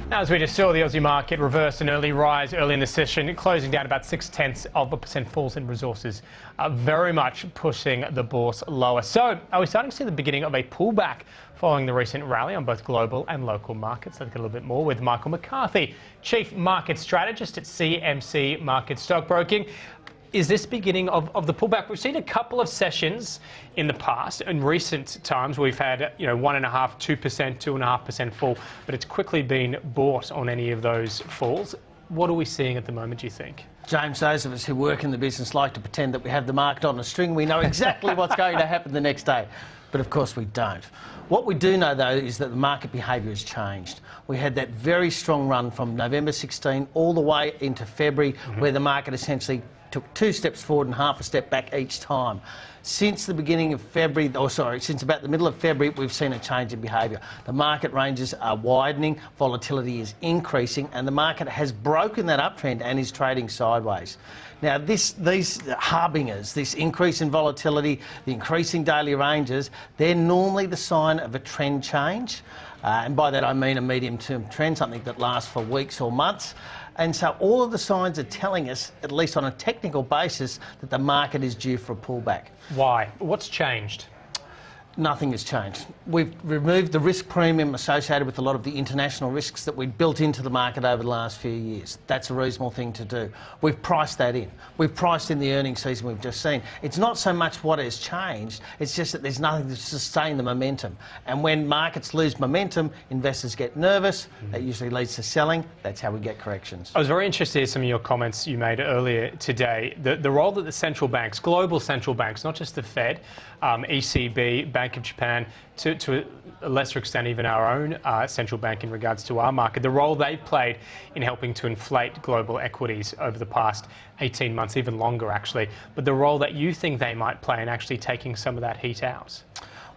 Now, as we just saw, the Aussie market reversed an early rise early in the session, closing down about 0.6% falls in resources, very much pushing the bourse lower. So, are we starting to see the beginning of a pullback following the recent rally on both global and local markets? Let's get a little bit more with McCarthy, Chief Market Strategist at CMC Markets Stockbroking. Is this beginning of the pullback? We've seen a couple of sessions in the past. In recent times, we've had 1.5%, 2%, 2.5% fall, but it's quickly been bought on any of those falls. What are we seeing at the moment, do you think? James, those of us who work in the business like to pretend that we have the market on a string. We know exactly what's going to happen the next day. But of course we don't. What we do know, though, is that the market behaviour has changed. We had that very strong run from November 16 all the way into February, where the market essentially took 2 steps forward and half a step back each time. Since the beginning of February, since about the middle of February, we've seen a change in behaviour. The market ranges are widening, volatility is increasing, and the market has broken that uptrend and is trading sideways. Now, these harbingers, this increase in volatility, the increasing daily ranges, they're normally the sign of a trend change. And by that I mean a medium-term trend, something that lasts for weeks or months. And so all of the signs are telling us, at least on a technical basis, that the market is due for a pullback. Why? What's changed? Nothing has changed. We've removed the risk premium associated with a lot of the international risks that we'd built into the market over the last few years. That's a reasonable thing to do. We've priced that in. We've priced in the earnings season we've just seen. It's not so much what has changed, it's just that there's nothing to sustain the momentum. And when markets lose momentum, investors get nervous. That usually leads to selling. That's how we get corrections. I was very interested in some of your comments you made earlier today. The role that the central banks, global central banks, not just the Fed, ECB, Bank of Japan, to a lesser extent even our own central bank in regards to our market, the role they played in helping to inflate global equities over the past 18 months, even longer actually, but the role that you think they might play in actually taking some of that heat out?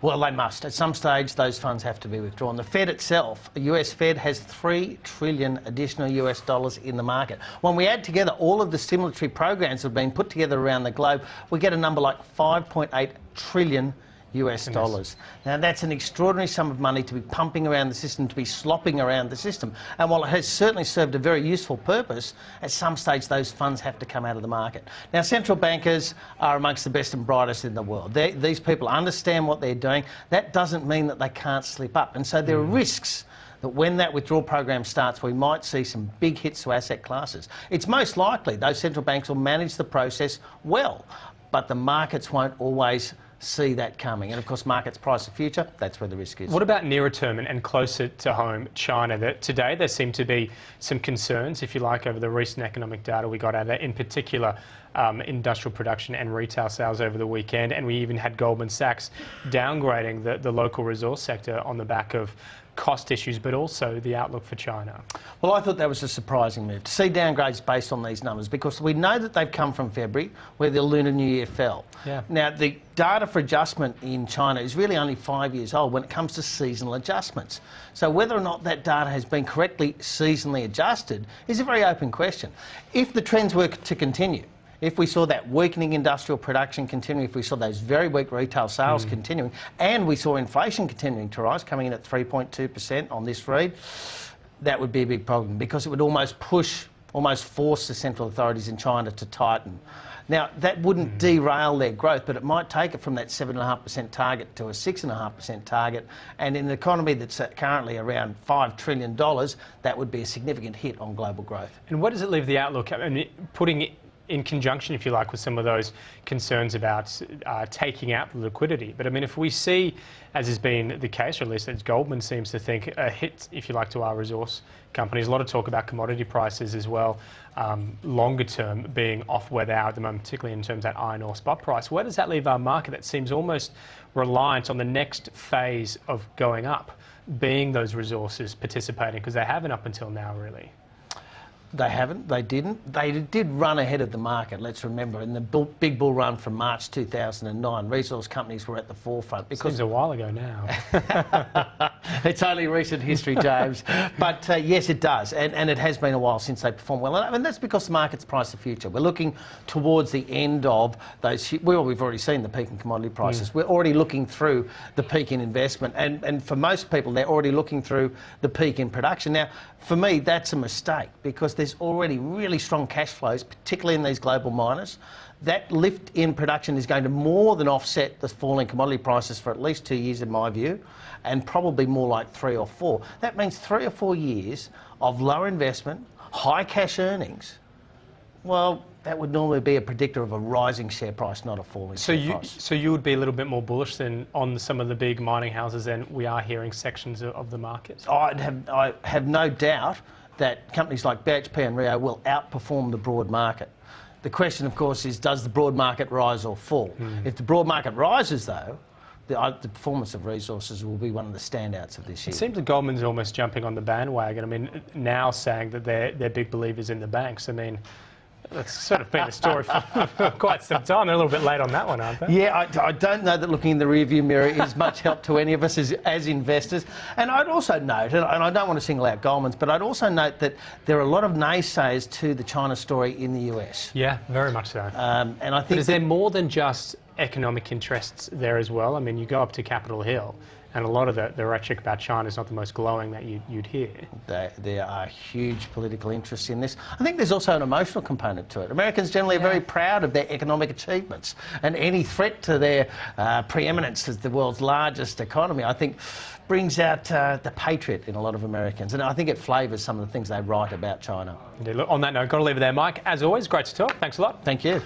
Well, they must. At some stage, those funds have to be withdrawn. The Fed itself, the US Fed, has $3 trillion additional US dollars in the market. When we add together all of the stimulatory programs that have been put together around the globe, we get a number like 5.8 trillion US dollars. Now, that's an extraordinary sum of money to be pumping around the system, to be slopping around the system. And while it has certainly served a very useful purpose, at some stage those funds have to come out of the market. Now, central bankers are amongst the best and brightest in the world. These people understand what they're doing. That doesn't mean that they can't slip up. And so there are risks that when that withdrawal program starts, we might see some big hits to asset classes. It's most likely those central banks will manage the process well, but the markets won't always see that coming. And of course, markets price the future. That's where the risk is. What about nearer term and closer to home, China? Today there seem to be some concerns, if you like, over the recent economic data we got out of that, in particular industrial production and retail sales over the weekend. And we even had Goldman Sachs downgrading the local resource sector on the back of cost issues, but also the outlook for China. Well, I thought that was a surprising move, to see downgrades based on these numbers, because we know that they've come from February, where the Lunar New Year fell. Yeah. Now, the data for adjustment in China is really only 5 years old when it comes to seasonal adjustments. So whether or not that data has been correctly seasonally adjusted is a very open question. If the trends were to continue, if we saw that weakening industrial production continuing, if we saw those very weak retail sales continuing, and we saw inflation continuing to rise, coming in at 3.2% on this read, that would be a big problem, because it would almost force the central authorities in China to tighten. Now, that wouldn't derail their growth, but it might take it from that 7.5% target to a 6.5% target. And in an economy that's currently around $5 trillion, that would be a significant hit on global growth. And what does it leave the outlook? I mean, putting it in conjunction, if you like, with some of those concerns about taking out the liquidity. But I mean, if we see, as has been the case, or at least as Goldman seems to think, a hit, if you like, to our resource companies, a lot of talk about commodity prices as well, longer term being off where they are at the moment, particularly in terms of that iron ore spot price. Where does that leave our market that seems almost reliant on the next phase of going up, being those resources participating, because they haven't up until now, really? They haven't. They didn't. They did run ahead of the market, let's remember. In the big bull run from March 2009, resource companies were at the forefront. Seems a while ago now. It's only recent history, James. But yes, it does. And it has been a while since they performed well. And that's because the market's priced the future. We're looking towards the end of those... Well, we've already seen the peak in commodity prices. We're already looking through the peak in investment. And for most people, they're already looking through the peak in production. Now, for me, that's a mistake because there's already really strong cash flows, particularly in these global miners. That lift in production is going to more than offset the falling commodity prices for at least 2 years, in my view, and probably more like 3 or 4. That means 3 or 4 years of lower investment, high cash earnings. Well, that would normally be a predictor of a rising share price, not a falling share price. So you would be a little bit more bullish than on some of the big mining houses than we are hearing sections of the market? I have no doubt that companies like BHP and Rio will outperform the broad market. The question, of course, is does the broad market rise or fall? If the broad market rises, though, the performance of resources will be one of the standouts of this year. It seems that Goldman's almost jumping on the bandwagon. I mean, now saying that they're big believers in the banks. I mean, that's sort of been the story for quite some time. They're a little bit late on that one, aren't they? Yeah, I don't know that looking in the rearview mirror is much help to any of us as investors. And I'd also note, and I don't want to single out Goldman's, but I'd also note that there are a lot of naysayers to the China story in the US. Yeah, very much so. And I think... But is there more than just economic interests there as well? I mean, you go up to Capitol Hill, and a lot of the rhetoric about China is not the most glowing that you'd hear. There are huge political interests in this. I think there's also an emotional component to it. Americans generally are very proud of their economic achievements, and any threat to their preeminence as the world's largest economy, I think, brings out the patriot in a lot of Americans, and I think it flavours some of the things they write about China. Indeed. Look, on that note, got to leave it there, Mike. As always, great to talk. Thanks a lot. Thank you.